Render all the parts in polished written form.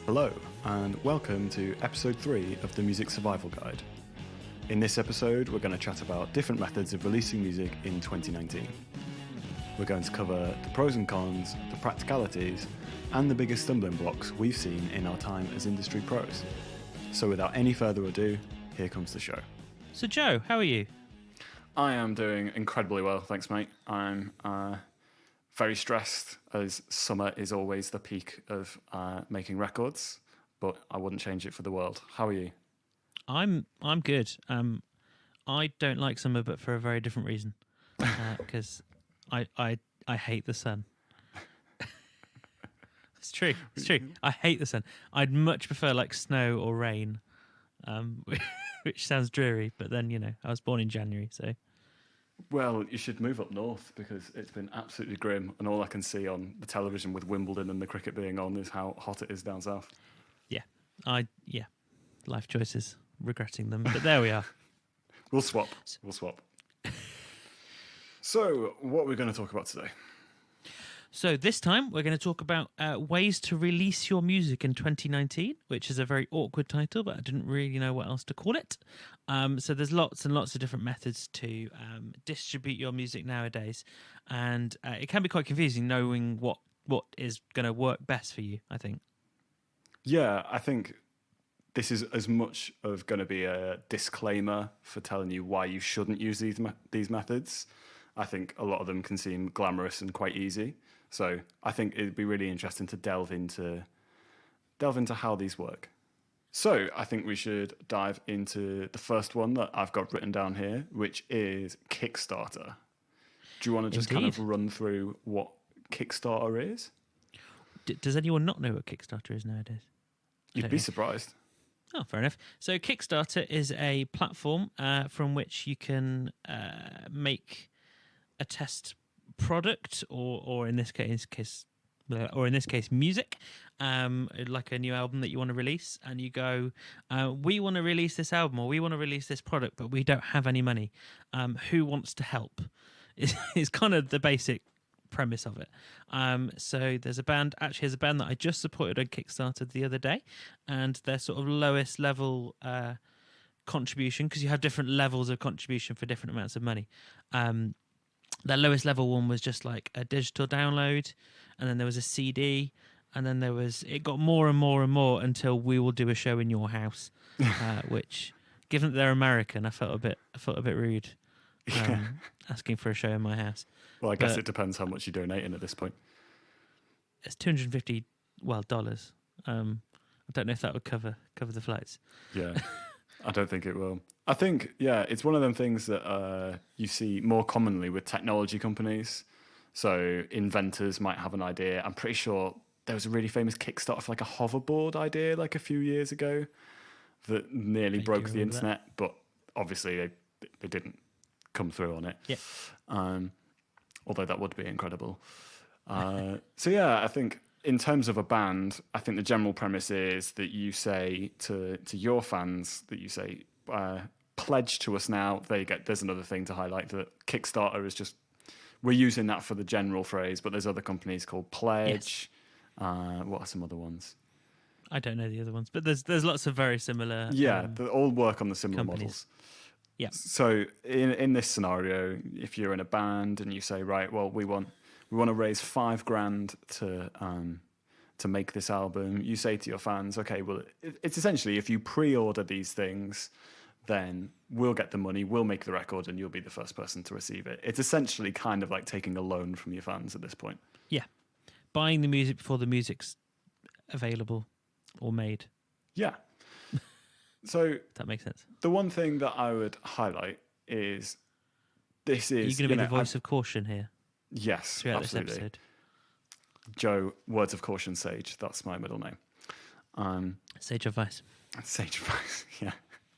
Hello, and welcome to episode 3 of the Music Survival Guide. In this episode, we're going to chat about different methods of releasing music in 2019. We're going to cover the pros and cons, the practicalities, and the biggest stumbling blocks we've seen in our time as industry pros. So without any further ado, here comes the show. So Joe, how are you? I am doing incredibly well, thanks mate. I'm very stressed, as summer is always the peak of making records, but I wouldn't change it for the world. How are you? I'm good. I don't like summer, but for a very different reason. Because I hate the sun. It's true. I hate the sun. I'd much prefer like snow or rain, which sounds dreary. But then I was born in January, so. Well, you should move up north because it's been absolutely grim, and all I can see on the television with Wimbledon and the cricket being on is how hot it is down south. Yeah, life choices, regretting them, but there we are. We'll swap. So, what are we going to talk about today? So this time we're going to talk about ways to release your music in 2019, which is a very awkward title, but I didn't really know what else to call it. So there's lots and lots of different methods to distribute your music nowadays, and it can be quite confusing knowing what is going to work best for you, I think. Yeah, I think this is as much of going to be a disclaimer for telling you why you shouldn't use these methods. I think a lot of them can seem glamorous and quite easy. So I think it'd be really interesting to delve into how these work. So I think we should dive into the first one that I've got written down here, which is Kickstarter. Do you want to just kind of run through what Kickstarter is? Does anyone not know what Kickstarter is nowadays? You'd be surprised. Oh, fair enough. So Kickstarter is a platform from which you can make a test product, or in this case music, like a new album that you want to release, and you go, we want to release this album, or we want to release this product, but we don't have any money. Who wants to help? Is kind of the basic premise of it. So there's a band that I just supported on Kickstarter the other day, and their sort of lowest level contribution, because you have different levels of contribution for different amounts of money. Their lowest level one was just like a digital download, and then there was a CD, and then it got more and more and more until we will do a show in your house, which, given that they're American, I felt a bit rude asking for a show in my house. Well, I guess it depends how much you're donating at this point. It's $250 dollars. I don't know if that would cover the flights. Yeah. I don't think it will. I think, it's one of them things that you see more commonly with technology companies. So inventors might have an idea. I'm pretty sure there was a really famous Kickstarter for like a hoverboard idea like a few years ago that nearly broke the internet, but obviously they didn't come through on it. Yeah. Although that would be incredible. I think in terms of a band, I think the general premise is that you say to your fans that you say, pledge to us now. There's another thing to highlight, that Kickstarter is just, we're using that for the general phrase, but there's other companies called Pledge. Yes. What are some other ones? I don't know the other ones, but there's lots of very similar. Yeah, they all work on the similar companies. Models. Yeah. So in this scenario, if you're in a band and you say, right, well, we want to raise $5,000 to make this album, you say to your fans, okay, well, it's essentially, if you pre-order these things, then we'll get the money, we'll make the record, and you'll be the first person to receive it. It's essentially kind of like taking a loan from your fans at this point. Yeah. Buying the music before the music's available or made. Yeah. So that makes sense. The one thing that I would highlight is this is... Are you going to be the voice of caution here? Yes, throughout absolutely. this episode. Joe, words of caution, Sage. That's my middle name. Sage advice. Sage advice, yeah.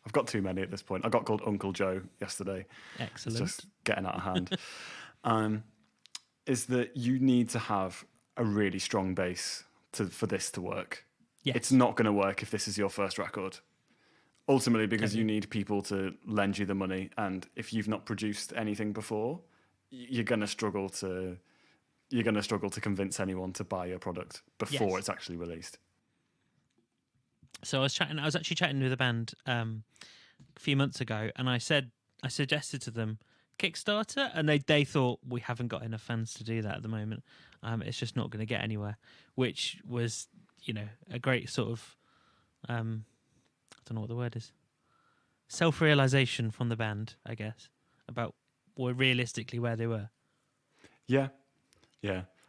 I've got too many at this point. I got called Uncle Joe yesterday. Excellent. It's just getting out of hand. Is that you need to have a really strong base for this to work. Yes. It's not going to work if this is your first record. Ultimately, because you need people to lend you the money, and if you've not produced anything before, you're going to struggle to convince anyone to buy your product before it's actually released. So I was actually chatting with a band a few months ago, and I suggested to them Kickstarter, and they thought we haven't got enough fans to do that at the moment. It's just not going to get anywhere, which was, a great sort of, I don't know what the word is, self-realization from the band, I guess, about realistically where they were. Yeah.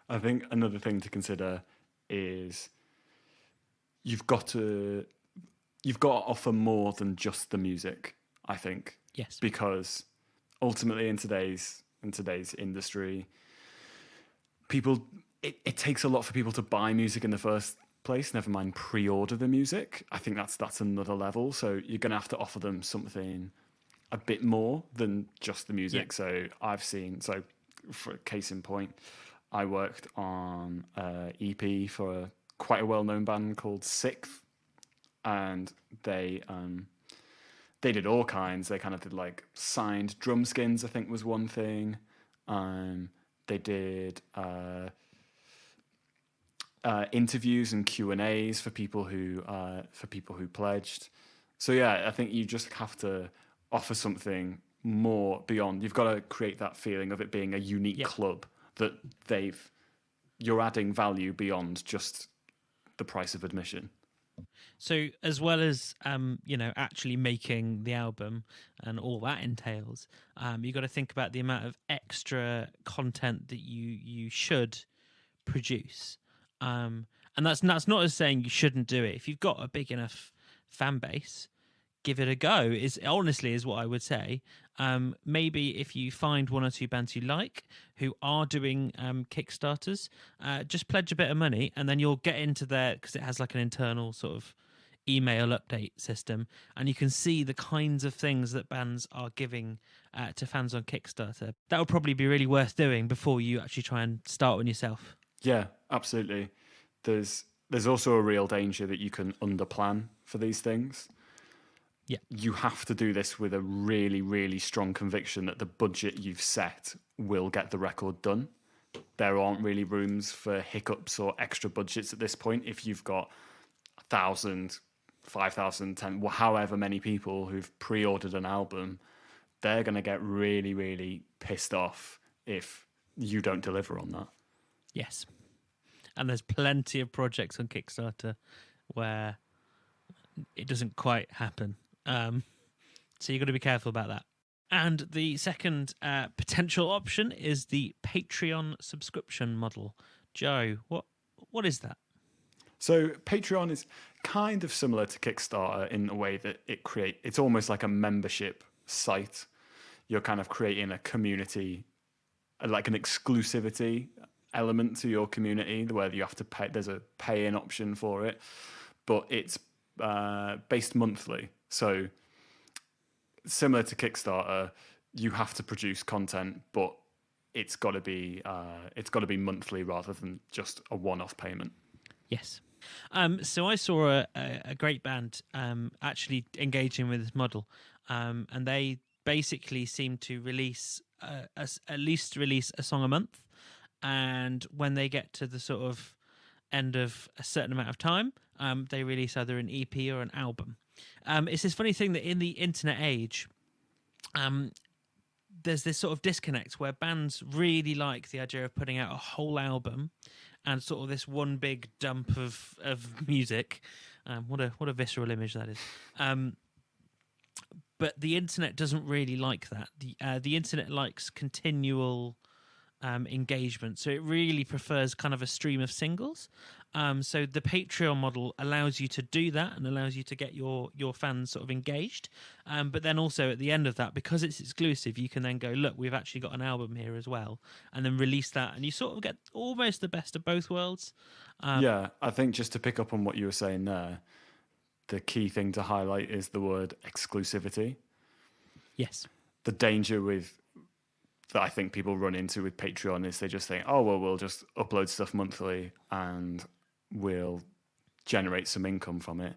I think another thing to consider is you've got to offer more than just the music, I think. Yes. Because ultimately in today's industry, it takes a lot for people to buy music in the first place, never mind pre-order the music. I think that's another level. So you're going to have to offer them something a bit more than just the music. Yeah. So for a case in point, I worked on an EP for quite a well-known band called Sixth, and they did all kinds. They kind of did like signed drum skins, I think was one thing. They did interviews and Q&As for people who pledged. So yeah, I think you just have to offer something more beyond. You've got to create that feeling of it being a unique club, that you're adding value beyond just the price of admission. So as well as actually making the album and all that entails, you got to think about the amount of extra content that you should produce. And that's not as saying you shouldn't do it. If you've got a big enough fan base, give it a go. Is what I would say. Maybe if you find one or two bands you like who are doing Kickstarters, just pledge a bit of money, and then you'll get into there, because it has like an internal sort of email update system, and you can see the kinds of things that bands are giving to fans on Kickstarter. That would probably be really worth doing before you actually try and start one yourself. Yeah, absolutely. There's also a real danger that you can underplan for these things. Yeah. You have to do this with a really, really strong conviction that the budget you've set will get the record done. There aren't really rooms for hiccups or extra budgets at this point. If you've got 1,000, 5,000, 10, however many people who've pre-ordered an album, they're going to get really, really pissed off if you don't deliver on that. Yes. And there's plenty of projects on Kickstarter where it doesn't quite happen. So you've got to be careful about that. And the second potential option is the Patreon subscription model. Joe, what is that? So Patreon is kind of similar to Kickstarter in a way that it's almost like a membership site. You're kind of creating a community, like an exclusivity element to your community, where you have to pay. There's a pay-in option for it, but it's based monthly. So similar to Kickstarter, you have to produce content, but it's got to be monthly rather than just a one-off payment. Yes. So I saw a great band actually engaging with this model, and they basically seem to release at least a song a month, and when they get to the sort of end of a certain amount of time, they release either an EP or an album. It's this funny thing that in the internet age, there's this sort of disconnect where bands really like the idea of putting out a whole album and sort of this one big dump of music. What a visceral image that is. But the internet doesn't really like that. The internet likes continual engagement, so it really prefers kind of a stream of singles. So the Patreon model allows you to do that and allows you to get your fans sort of engaged. But then also at the end of that, because it's exclusive, you can then go, look, we've actually got an album here as well, and then release that, and you sort of get almost the best of both worlds. Yeah, I think just to pick up on what you were saying there, the key thing to highlight is the word exclusivity. Yes. The danger that I think people run into with Patreon is they just think, oh, well, we'll just upload stuff monthly and we'll generate some income from it.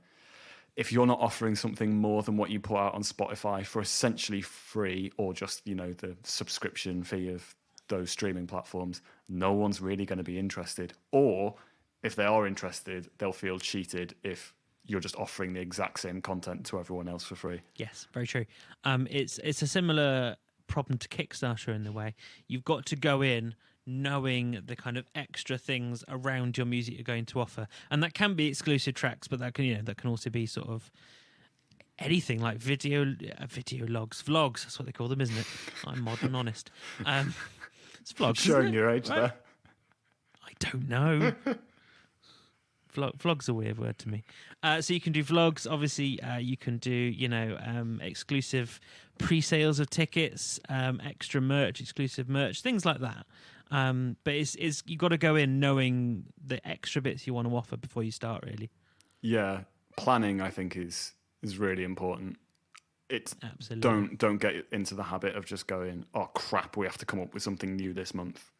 If you're not offering something more than what you put out on Spotify for essentially free, or just, the subscription fee of those streaming platforms, no one's really going to be interested. Or if they are interested, they'll feel cheated if you're just offering the exact same content to everyone else for free. Yes, very true. It's a similar problem to Kickstarter in the way you've got to go in knowing the kind of extra things around your music you're going to offer, and that can be exclusive tracks, but that can also be sort of anything like video logs, vlogs. That's what they call them, isn't it? I'm modern, honest. It's vlogs. Showing your age there. I don't know. Vlog's a weird word to me. So you can do vlogs. Obviously, you can do exclusive pre-sales of tickets, extra merch, exclusive merch, things like that. But it's you got to go in knowing the extra bits you want to offer before you start. Really. Yeah, planning I think is really important. It's absolutely don't get into the habit of just going, oh crap, we have to come up with something new this month.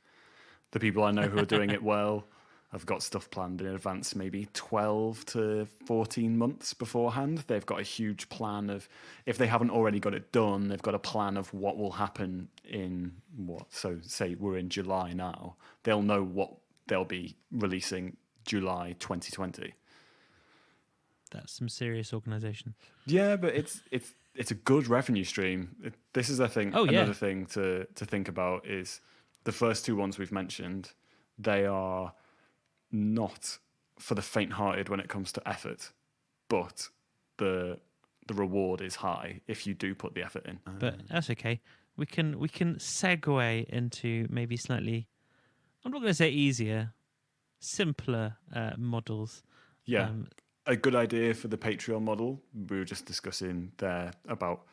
The people I know who are doing it well have got stuff planned in advance, maybe 12 to 14 months beforehand. They've got a huge plan of, if they haven't already got it done, they've got a plan of what will happen in so say we're in July now, they'll know what they'll be releasing July 2020. That's some serious organisation. Yeah, but it's a good revenue stream. This is another thing to think about is the first two ones we've mentioned, they are not for the faint-hearted when it comes to effort, but the reward is high if you do put the effort in. But that's okay. We can segue into maybe slightly, I'm not going to say easier, simpler models. Yeah. A good idea for the Patreon model, we were just discussing there about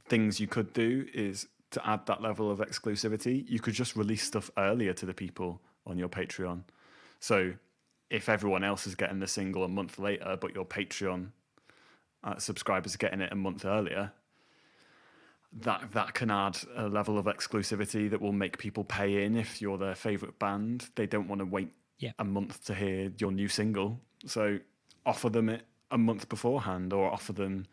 things you could do is to add that level of exclusivity. You could just release stuff earlier to the people on your Patreon. So if everyone else is getting the single a month later, but your Patreon subscribers are getting it a month earlier, that can add a level of exclusivity that will make people pay in if you're their favourite band. They don't want to wait a month to hear your new single. So offer them it a month beforehand, or offer them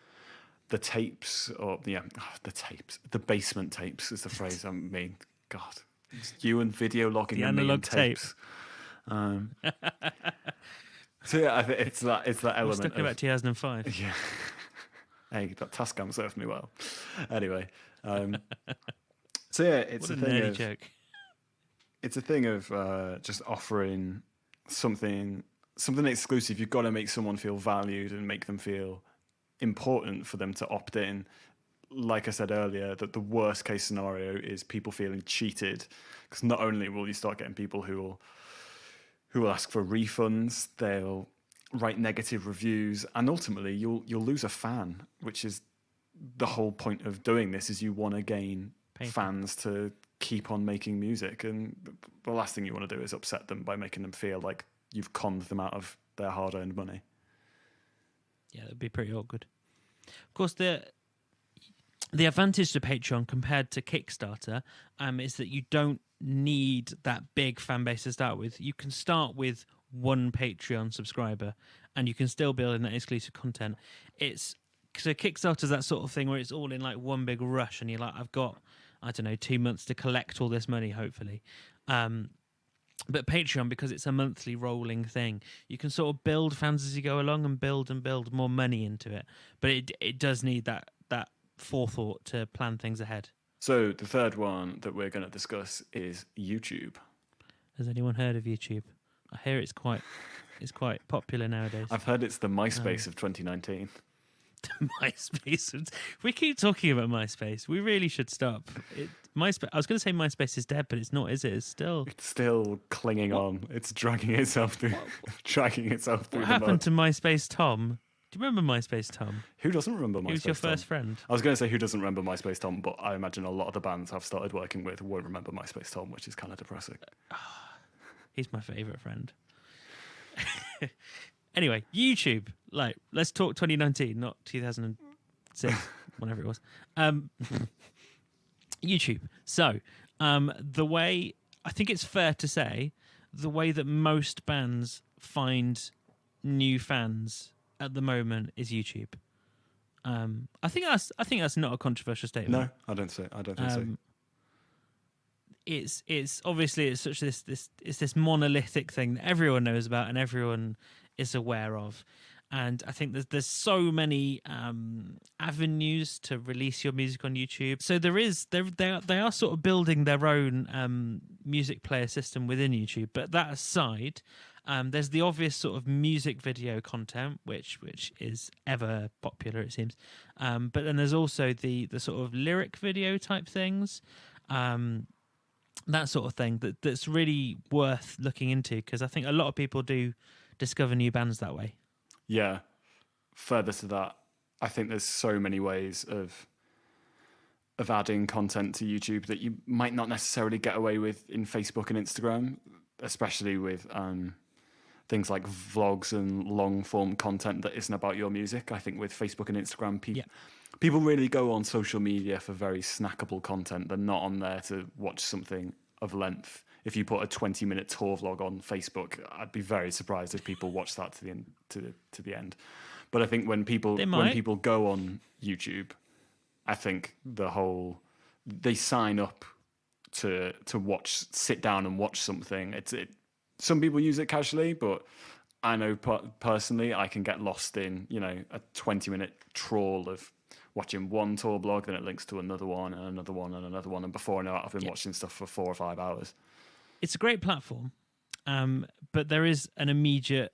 the tapes, the basement tapes is the phrase I mean. God, it's you and video logging the and analog tapes. So yeah, I think it's that element. We're talking about 2005. Yeah. Hey, that Tascam served me well. Anyway, so yeah, it's what a nerdy thing of joke. It's a thing of just offering something exclusive. You've got to make someone feel valued and make them feel important for them to opt in. Like I said earlier, that the worst case scenario is people feeling cheated, because not only will you start getting people who will ask for refunds, they'll write negative reviews, and ultimately you'll lose a fan, which is the whole point of doing this. Is you want to gain fans to keep on making music, and the last thing you want to do is upset them by making them feel like you've conned them out of their hard-earned money. Yeah, that'd be pretty awkward. Of course, the advantage to Patreon compared to Kickstarter is that you don't need that big fan base to start with. You can start with one Patreon subscriber and you can still build in that exclusive content. So Kickstarter's that sort of thing where it's all in like one big rush and you're like, I've got, 2 months to collect all this money, hopefully. But Patreon, because it's a monthly rolling thing, you can sort of build fans as you go along and build more money into it. But it does need that forethought to plan things ahead. So the third one that we're going to discuss is YouTube. Has anyone heard of YouTube? I hear it's quite popular nowadays. I've heard it's the MySpace of 2019. MySpace. We keep talking about MySpace. We really should stop. MySpace. I was going to say MySpace is dead, but it's not, is it? It's still clinging on. It's dragging itself through. What happened to MySpace Tom? Do you remember MySpace Tom? Who doesn't remember MySpace Tom? He was your first friend. I was going to say who doesn't remember MySpace Tom, but I imagine a lot of the bands I've started working with won't remember MySpace Tom, which is kind of depressing. He's my favourite friend. Anyway, YouTube. Let's talk 2019, not 2006, whatever it was. YouTube. So, the way, I think it's fair to say, the way that most bands find new fans at the moment is YouTube. I think that's not a controversial statement. No, I don't think so. It's obviously it's such this monolithic thing that everyone knows about and everyone is aware of. And I think there's so many avenues to release your music on YouTube. So they are sort of building their own music player system within YouTube. But that aside, there's the obvious sort of music video content, which is ever popular, it seems. But then there's also the sort of lyric video type things. That sort of thing that's really worth looking into, because I think a lot of people do discover new bands that way. Yeah. Further to that, I think there's so many ways of adding content to YouTube that you might not necessarily get away with in Facebook and Instagram, especially with things like vlogs and long form content that isn't about your music. I think with Facebook and Instagram, people really go on social media for very snackable content. They're not on there to watch something of length. If you put a 20-minute tour vlog on Facebook, I'd be very surprised if people watch that to the end. But I think when people go on YouTube, I think they sign up to sit down and watch something. Some people use it casually, but I know personally I can get lost in a 20-minute trawl of watching one tour blog, then it links to another one and another one and another one, and before I know it, I've been watching stuff for 4 or 5 hours. It's a great platform, but there is an immediate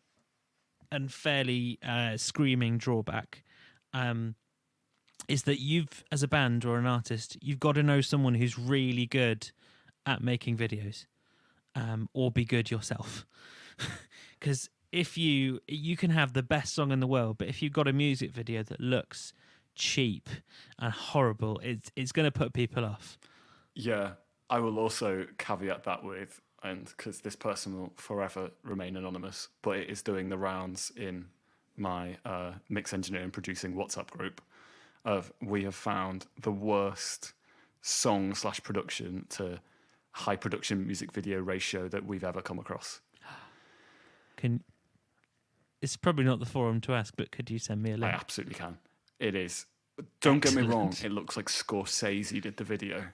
and fairly screaming drawback. Is that you've, as a band or an artist, you've got to know someone who's really good at making videos, or be good yourself. Because if you can have the best song in the world, but if you've got a music video that looks cheap and horrible, it's going to put people off. Yeah. I will also caveat that with, and because this person will forever remain anonymous, but it is doing the rounds in my mix engineering producing WhatsApp group, we have found the worst song/production to high production music video ratio that we've ever come across. It's probably not the forum to ask, but could you send me a link? I absolutely can. It is. Don't get me wrong, it looks like Scorsese did the video,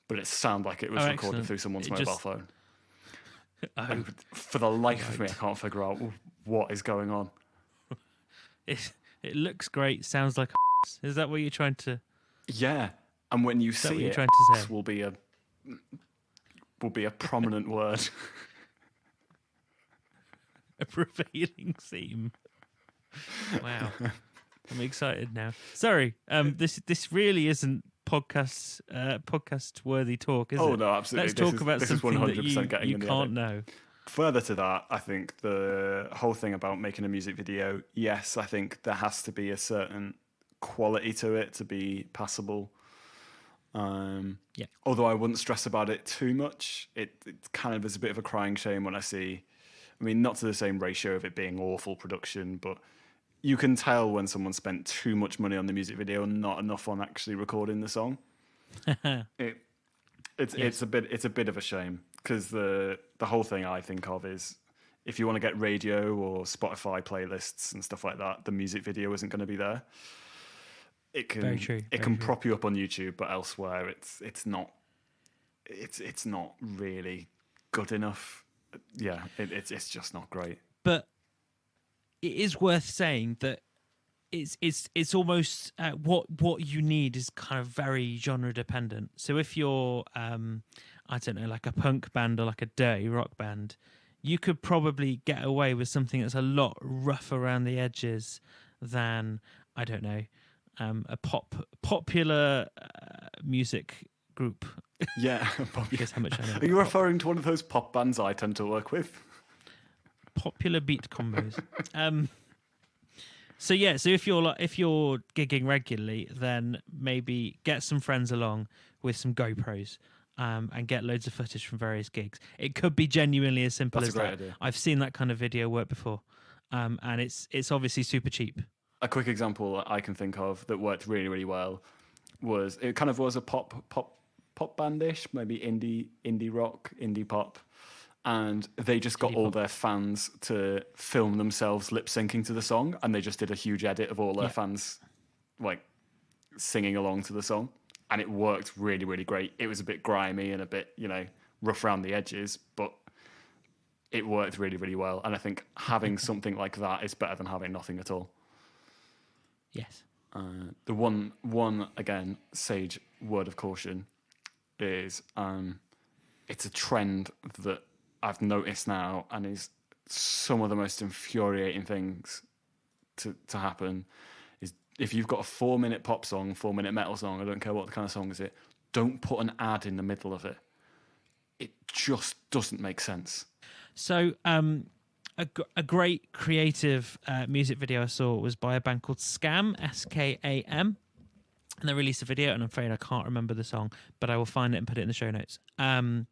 but it sounded like it was recorded through someone's mobile phone. And for the life of me, I can't figure out what is going on. It looks great, sounds like Is that what you're trying to... Yeah, and when you see it, trying to say? Will be a prominent word. A prevailing theme. Wow. I'm excited now. Sorry, this really isn't podcast worthy talk, is it? Oh no, absolutely. Let's talk about something that you can't know. Further to that, I think the whole thing about making a music video, yes, I think there has to be a certain quality to it to be passable. Although I wouldn't stress about it too much. It kind of is a bit of a crying shame when I see, I mean, not to the same ratio of it being awful production, but you can tell when someone spent too much money on the music video and not enough on actually recording the song. It's a bit of a shame, because the whole thing I think of is, if you want to get radio or Spotify playlists and stuff like that, the music video isn't going to be there. It can prop you up on YouTube, but elsewhere it's not really good enough. Yeah, it's just not great. But it is worth saying that it's almost what you need is kind of very genre dependent. So if you're I don't know, like a punk band or like a dirty rock band, you could probably get away with something that's a lot rough around the edges than, I don't know, a popular music group. Yeah, guess how much I know. Are you referring to one of those pop bands I tend to work with? Popular beat combos. So if you're gigging regularly, then maybe get some friends along with some GoPros, and get loads of footage from various gigs. It could be genuinely as simple as that. Idea. I've seen that kind of video work before, and it's obviously super cheap. A quick example I can think of that worked really, really well was a pop bandish, maybe indie rock, indie pop. And they just got all their fans to film themselves lip syncing to the song, and they just did a huge edit of all their fans like singing along to the song, and it worked really, really great. It was a bit grimy and a bit, rough around the edges, but it worked really, really well. And I think having something like that is better than having nothing at all. Yes. The one again, sage word of caution is it's a trend that I've noticed now, and is some of the most infuriating things to happen. Is if you've got a 4-minute pop song, 4-minute metal song, I don't care what the kind of song is it, don't put an ad in the middle of it. It just doesn't make sense. So, a great creative music video I saw was by a band called SKAM, SKAM. And they released a video, and I'm afraid I can't remember the song, but I will find it and put it in the show notes. And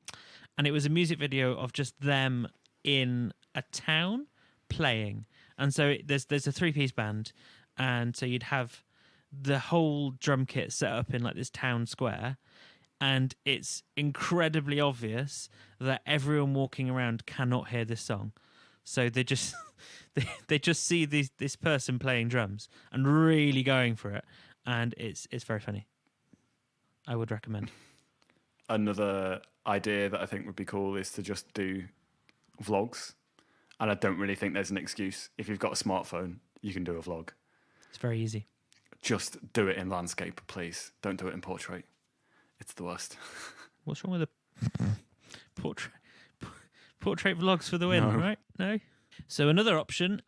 it was a music video of just them in a town playing. And so there's a 3-piece band, and so you'd have the whole drum kit set up in like this town square, and it's incredibly obvious that everyone walking around cannot hear this song. So they just they just see this person playing drums and really going for it, and it's very funny. I would recommend. Another idea that I think would be cool is to just do vlogs, and I don't really think there's an excuse. If you've got a smartphone, you can do a vlog. It's very easy. Just do it in landscape, please. Don't do it in portrait. It's the worst. What's wrong with the portrait vlogs for the win, right? No. So another option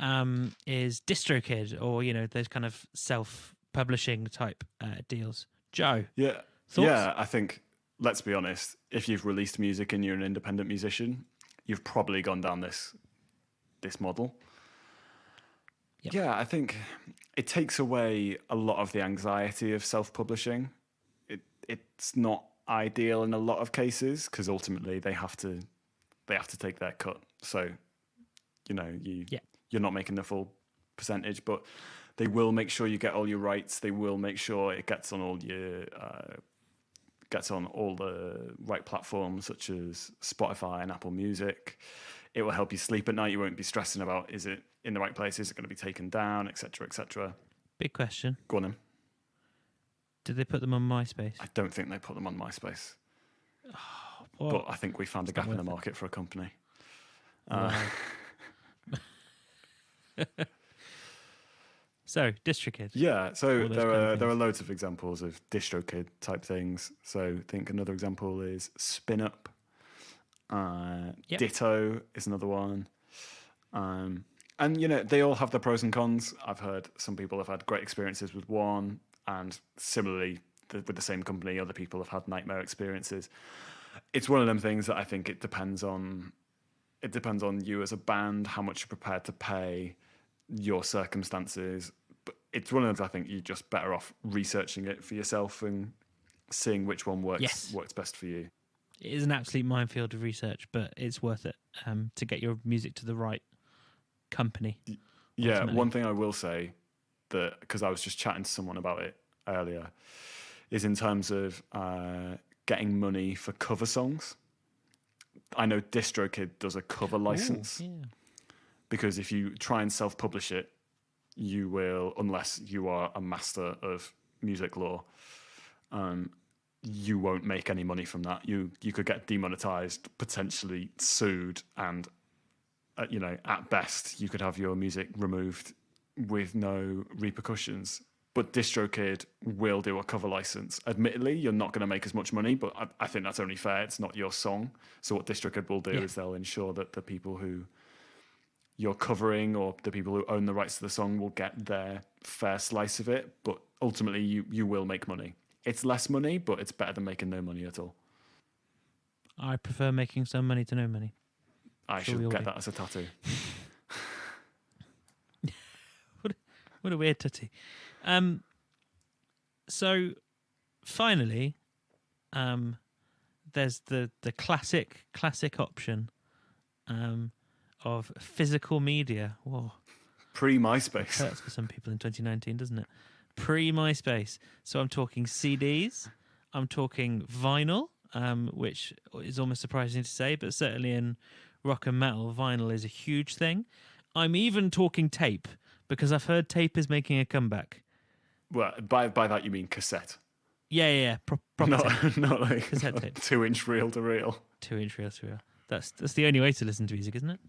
is Distrokid, or those kind of self-publishing type deals. Joe, yeah, thoughts? Yeah. I think, let's be honest, if you've released music and you're an independent musician, you've probably gone down this model. Yep. Yeah, I think it takes away a lot of the anxiety of self-publishing. It's not ideal in a lot of cases because ultimately they have to take their cut. So, you're not making the full percentage, but they will make sure you get all your rights. They will make sure it gets on all the right platforms such as Spotify and Apple Music. It will help you sleep at night. You won't be stressing about, is it in the right place? Is it going to be taken down, etc., etc. Big question. Go on then. Did they put them on MySpace? I don't think they put them on MySpace. Well, but I think we found a gap in the market for a company. So, DistroKid. Yeah, so there are loads of examples of DistroKid type things. So I think another example is Spinnup. Ditto is another one. And, they all have their pros and cons. I've heard some people have had great experiences with one, and similarly, with the same company, other people have had nightmare experiences. It's one of them things that I think it depends on you as a band, how much you're prepared to pay, your circumstances. But it's one of those, I think you're just better off researching it for yourself and seeing which one works best for you. It is an absolute minefield of research, but it's worth it to get your music to the right company. Yeah, ultimately. One thing I will say, that because I was just chatting to someone about it earlier, is in terms of getting money for cover songs. I know DistroKid does a cover license. Yeah. Because if you try and self-publish it, you will, unless you are a master of music law, you won't make any money from that. You could get demonetized, potentially sued, and at best you could have your music removed with no repercussions. But DistroKid will do a cover license. Admittedly, you're not going to make as much money, but I think that's only fair. It's not your song. So what DistroKid will do is they'll ensure that the people who you're covering, or the people who own the rights to the song, will get their fair slice of it. But ultimately, you will make money. It's less money, but it's better than making no money at all. I prefer making some money to no money. I should get that as a tattoo. What a weird tattoo. So, finally, there's the classic option of physical media. Whoa. Pre-MySpace. Hurts for some people in 2019, doesn't it? Pre-MySpace. So I'm talking CDs. I'm talking vinyl, which is almost surprising to say, but certainly in rock and metal, vinyl is a huge thing. I'm even talking tape, because I've heard tape is making a comeback. Well, by that you mean cassette. Yeah. Proper tape. Not like cassette tape. 2-inch reel to reel. 2-inch reel to reel. That's the only way to listen to music, isn't it?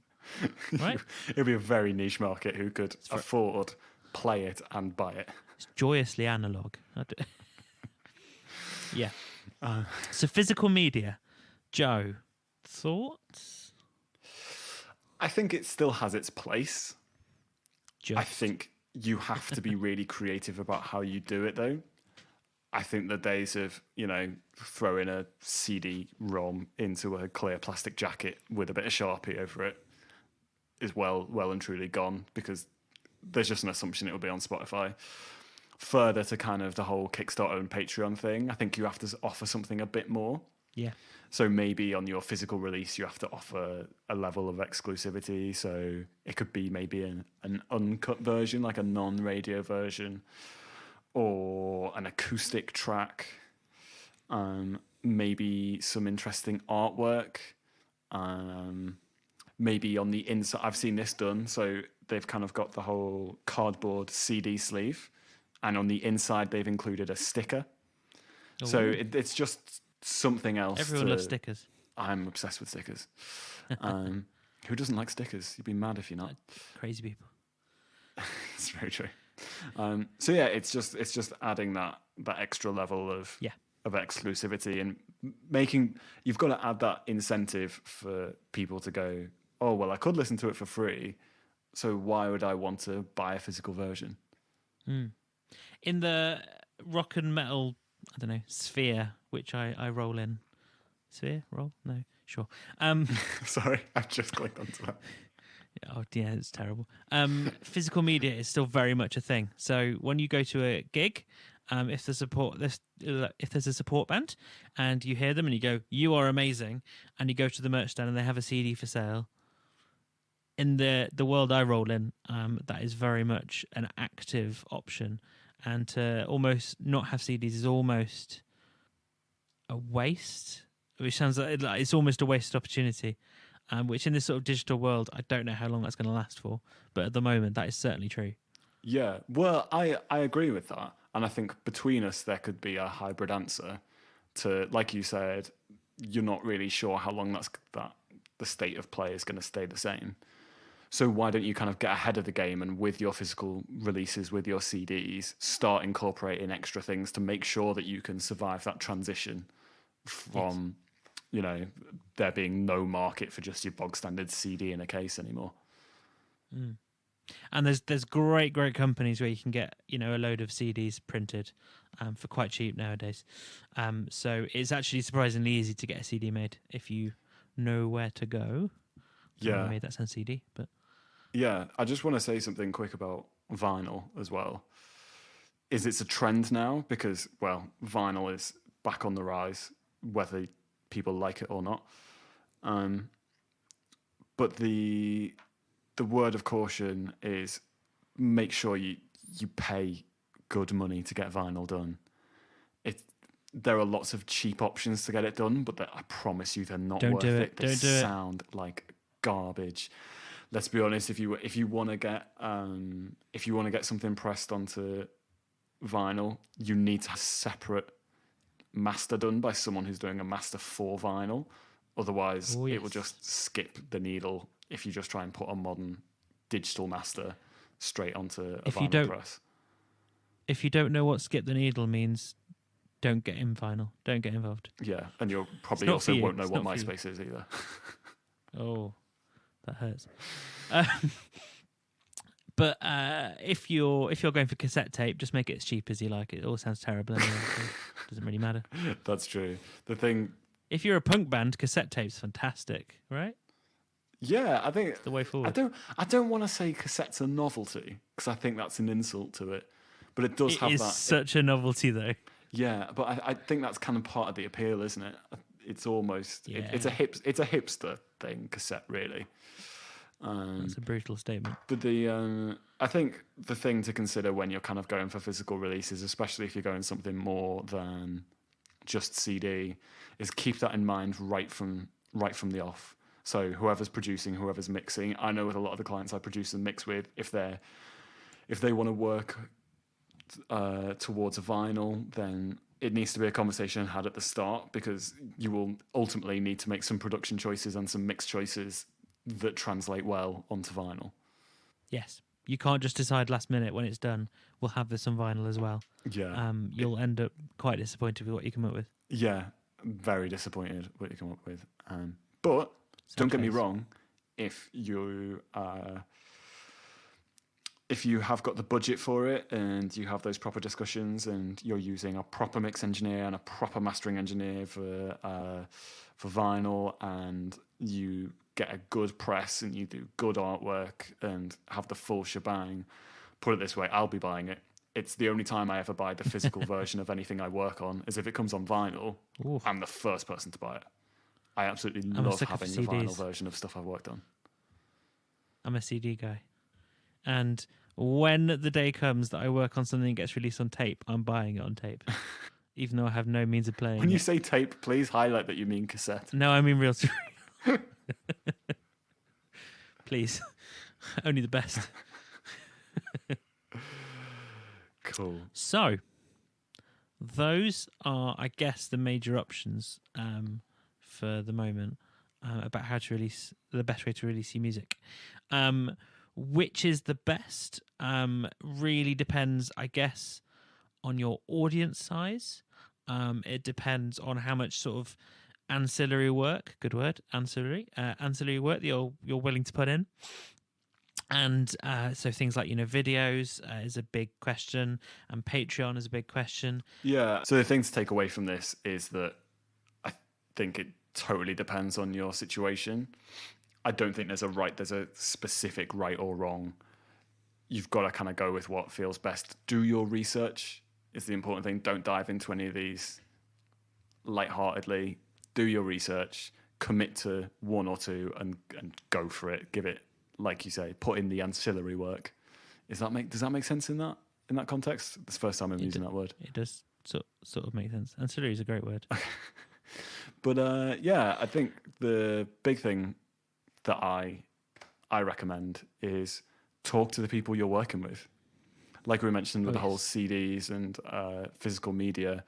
Right? It'll be a very niche market who could afford, play it, and buy it. It's joyously analog. Yeah. So physical media. Joe, thoughts? I think it still has its place. I think you have to be really creative about how you do it, though. I think the days of, throwing a CD-ROM into a clear plastic jacket with a bit of Sharpie over it is well and truly gone, because there's just an assumption it will be on Spotify. Further to kind of the whole Kickstarter and Patreon thing, I think you have to offer something a bit more. Yeah. So maybe on your physical release, you have to offer a level of exclusivity. So it could be maybe an uncut version, like a non-radio version, or an acoustic track. Maybe some interesting artwork. Maybe on the inside, I've seen this done. So they've kind of got the whole cardboard CD sleeve, and on the inside, they've included a sticker. Ooh. So it's just something else. Everyone loves stickers. I'm obsessed with stickers. Who doesn't like stickers? You'd be mad if you're not. Crazy people. It's very true. So yeah, it's just adding that extra level of exclusivity, and you've got to add that incentive for people to go, oh well, I could listen to it for free, so why would I want to buy a physical version? In the rock and metal, I don't know, sphere, which I roll in. Sphere? Roll? No, sure. Sorry, I've just clicked onto that. Oh, yeah, it's terrible. Physical media is still very much a thing. So when you go to a gig, if there's a support band and you hear them and you go, you are amazing, and you go to the merch stand and they have a CD for sale, in the world I roll in, that is very much an active option. And to almost not have CDs is almost a waste, which sounds like it's almost a wasted opportunity, which in this sort of digital world, I don't know how long that's going to last for. But at the moment, that is certainly true. Yeah, well, I agree with that. And I think between us, there could be a hybrid answer to, like you said, you're not really sure how long that the state of play is going to stay the same. So why don't you kind of get ahead of the game, and with your physical releases, with your CDs, start incorporating extra things to make sure that you can survive that transition from, there being no market for just your bog standard CD in a case anymore. And there's great companies where you can get a load of CDs printed for quite cheap nowadays. So it's actually surprisingly easy to get a CD made if you know where to go. Yeah, I made that sound CD, but yeah, I just want to say something quick about vinyl as well. It's a trend now because, well, vinyl is back on the rise, whether people like it or not. But the word of caution is make sure you pay good money to get vinyl done. There are lots of cheap options to get it done, but I promise you they're not worth it. They sound like garbage. Let's be honest. If you want to get something pressed onto vinyl, you need to have a separate master done by someone who's doing a master for vinyl. Otherwise, it will just skip the needle if you just try and put a modern digital master straight onto a vinyl press. If you don't know what skip the needle means, don't get in vinyl. Don't get involved. Yeah, and you'll probably also won't know what MySpace is either. Oh, that hurts. But if you're going for cassette tape, just make it as cheap as you like. It all sounds terrible anyway, so it doesn't really matter. That's true. The thing, if you're a punk band, cassette tape's fantastic, right? Yeah, I think it's the way forward. I don't want to say cassette's a novelty because I think that's an insult to it, but it does have that. It is such a novelty, though. Yeah, but I think that's kind of part of the appeal, isn't it? It's almost it's a hipster thing, cassette, really. That's a brutal statement. But I think the thing to consider when you're kind of going for physical releases, especially if you're going something more than just CD, is keep that in mind right from the off. So whoever's producing, whoever's mixing, I know with a lot of the clients I produce and mix with, if they want to work towards a vinyl, then it needs to be a conversation had at the start, because you will ultimately need to make some production choices and some mix choices that translate well onto vinyl. Yes. You can't just decide last minute when it's done, we'll have this on vinyl as well. Yeah. You'll end up quite disappointed with what you come up with. Yeah, very disappointed what you come up with. But don't get me wrong, if you have got the budget for it and you have those proper discussions and you're using a proper mix engineer and a proper mastering engineer for vinyl, and you get a good press and you do good artwork and have the full shebang, put it this way, I'll be buying it. It's the only time I ever buy the physical version of anything I work on, is if it comes on vinyl. Ooh. I'm the first person to buy it. I absolutely love having the vinyl version of stuff I've worked on. I'm a CD guy. And when the day comes that I work on something that gets released on tape, I'm buying it on tape. Even though I have no means of playing When you say tape, please highlight that you mean cassette. No, I mean reel to reel. Please. Only the best. Cool. So, those are, I guess, the major options for the moment about how to release, the best way to release your music. Which is the best really depends, I guess, on your audience size. It depends on how much sort of ancillary work, good word, ancillary work that you're willing to put in. And so things like, videos is a big question, and Patreon is a big question. Yeah. So the thing to take away from this is that I think it totally depends on your situation. I don't think there's a specific right or wrong. You've got to kind of go with what feels best. Do your research is the important thing. Don't dive into any of these lightheartedly. Do your research, commit to one or two, and go for it. Give it, like you say, put in the ancillary work. Does that make sense in that context? It's the first time I'm using that word. It does sort of make sense. Ancillary is a great word. But I think the big thing that I recommend is talk to the people you're working with. Like we mentioned with the whole CDs and physical media,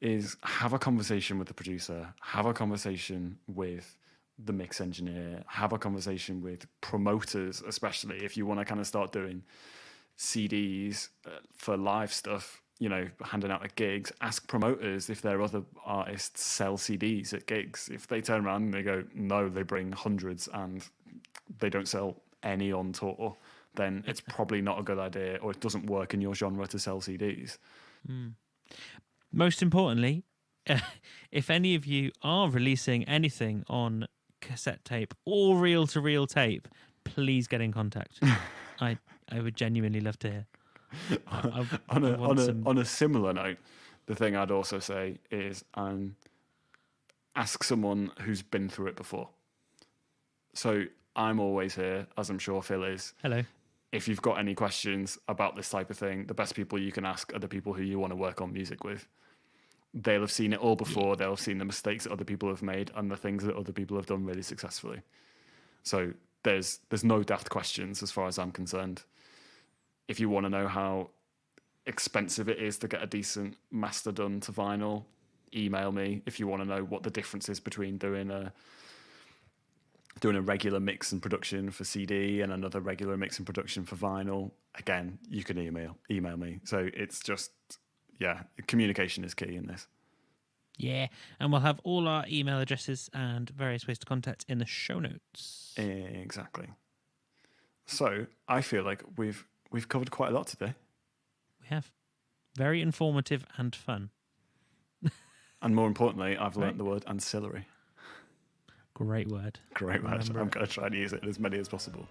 is have a conversation with the producer, have a conversation with the mix engineer, have a conversation with promoters, especially if you want to kind of start doing CDs for live stuff, handing out at gigs. Ask promoters if their other artists sell CDs at gigs. If they turn around and they go, no, they bring hundreds and they don't sell any on tour, then it's probably not a good idea, or it doesn't work in your genre to sell CDs. Most importantly, if any of you are releasing anything on cassette tape or reel-to-reel tape, please get in contact. I would genuinely love to hear. On a similar note, the thing I'd also say is ask someone who's been through it before. So I'm always here, as I'm sure Phil is. Hello. If you've got any questions about this type of thing, the best people you can ask are the people who you want to work on music with. They'll have seen it all before. Yeah. They'll have seen the mistakes that other people have made and the things that other people have done really successfully. So there's no daft questions as far as I'm concerned. If you want to know how expensive it is to get a decent master done to vinyl, email me. If you want to know what the difference is between doing a regular mix and production for CD and another regular mix and production for vinyl, again, you can email me. So it's just, communication is key in this. Yeah, and we'll have all our email addresses and various ways to contact in the show notes. Exactly. So I feel like we've covered quite a lot today. We have. Very informative and fun. And more importantly, I've learnt the word ancillary. Great word. I'm going to try and use it as many as possible.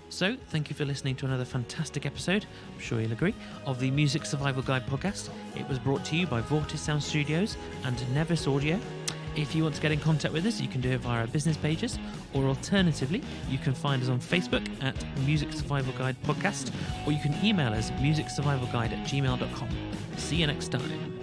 So, thank you for listening to another fantastic episode, I'm sure you'll agree, of the Music Survival Guide podcast. It was brought to you by Vortis Sound Studios and Nevis Audio. If you want to get in contact with us, you can do it via our business pages, or alternatively, you can find us on Facebook at Music Survival Guide Podcast, or you can email us musicsurvivalguide@gmail.com. See you next time.